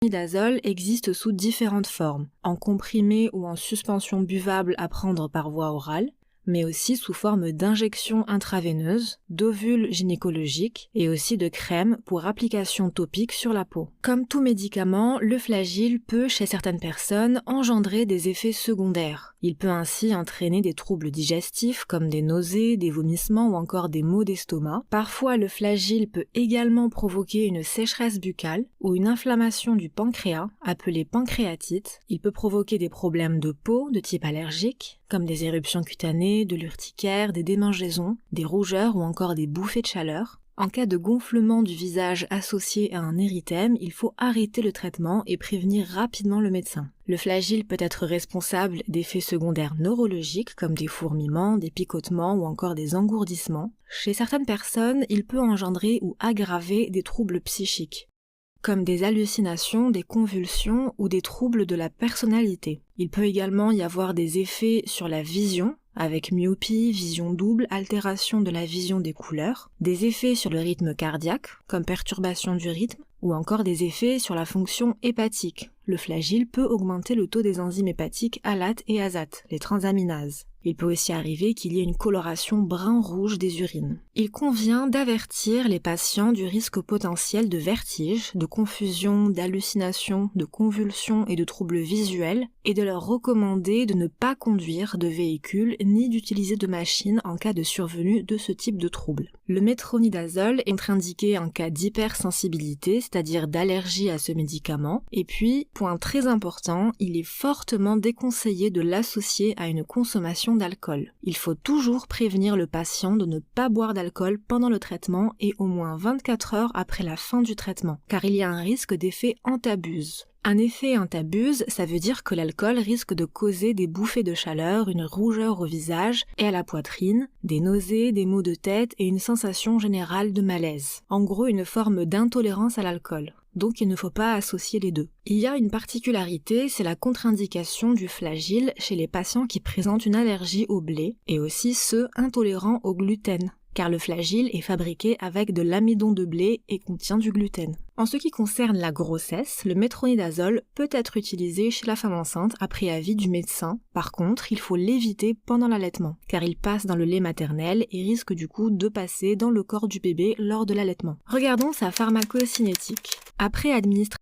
métronidazole existe sous différentes formes, en comprimé ou en suspension buvable à prendre par voie orale, mais aussi sous forme d'injections intraveineuses, d'ovules gynécologiques et aussi de crèmes pour application topique sur la peau. Comme tout médicament, le flagyl peut, chez certaines personnes, engendrer des effets secondaires. Il peut ainsi entraîner des troubles digestifs comme des nausées, des vomissements ou encore des maux d'estomac. Parfois, le flagyl peut également provoquer une sécheresse buccale ou une inflammation du pancréas, appelée pancréatite. Il peut provoquer des problèmes de peau de type allergique, comme des éruptions cutanées, de l'urticaire, des démangeaisons, des rougeurs ou encore des bouffées de chaleur. En cas de gonflement du visage associé à un érythème, il faut arrêter le traitement et prévenir rapidement le médecin. Le flagyl peut être responsable d'effets secondaires neurologiques comme des fourmillements, des picotements ou encore des engourdissements. Chez certaines personnes, il peut engendrer ou aggraver des troubles psychiques, comme des hallucinations, des convulsions ou des troubles de la personnalité. Il peut également y avoir des effets sur la vision, avec myopie, vision double, altération de la vision des couleurs, des effets sur le rythme cardiaque, comme perturbation du rythme, ou encore des effets sur la fonction hépatique. Le flagyl peut augmenter le taux des enzymes hépatiques ALAT et AZAT, les transaminases. Il peut aussi arriver qu'il y ait une coloration brun-rouge des urines. Il convient d'avertir les patients du risque potentiel de vertige, de confusion, d'hallucination, de convulsions et de troubles visuels, et de leur recommander de ne pas conduire de véhicule ni d'utiliser de machines en cas de survenue de ce type de troubles. Le métronidazole est contre-indiqué en cas d'hypersensibilité, c'est-à-dire d'allergie à ce médicament. Et puis, point très important, il est fortement déconseillé de l'associer à une consommation d'alcool. Il faut toujours prévenir le patient de ne pas boire d'alcool pendant le traitement et au moins 24 heures après la fin du traitement, car il y a un risque d'effet antabuse. Un effet antabuse, ça veut dire que l'alcool risque de causer des bouffées de chaleur, une rougeur au visage et à la poitrine, des nausées, des maux de tête et une sensation générale de malaise. En gros, une forme d'intolérance à l'alcool. Donc il ne faut pas associer les deux. Il y a une particularité, c'est la contre-indication du flagyl chez les patients qui présentent une allergie au blé et aussi ceux intolérants au gluten, car le flagyl est fabriqué avec de l'amidon de blé et contient du gluten. En ce qui concerne la grossesse, le métronidazole peut être utilisé chez la femme enceinte après avis du médecin. Par contre, il faut l'éviter pendant l'allaitement, car il passe dans le lait maternel et risque du coup de passer dans le corps du bébé lors de l'allaitement. Regardons sa pharmacocinétique. Après administration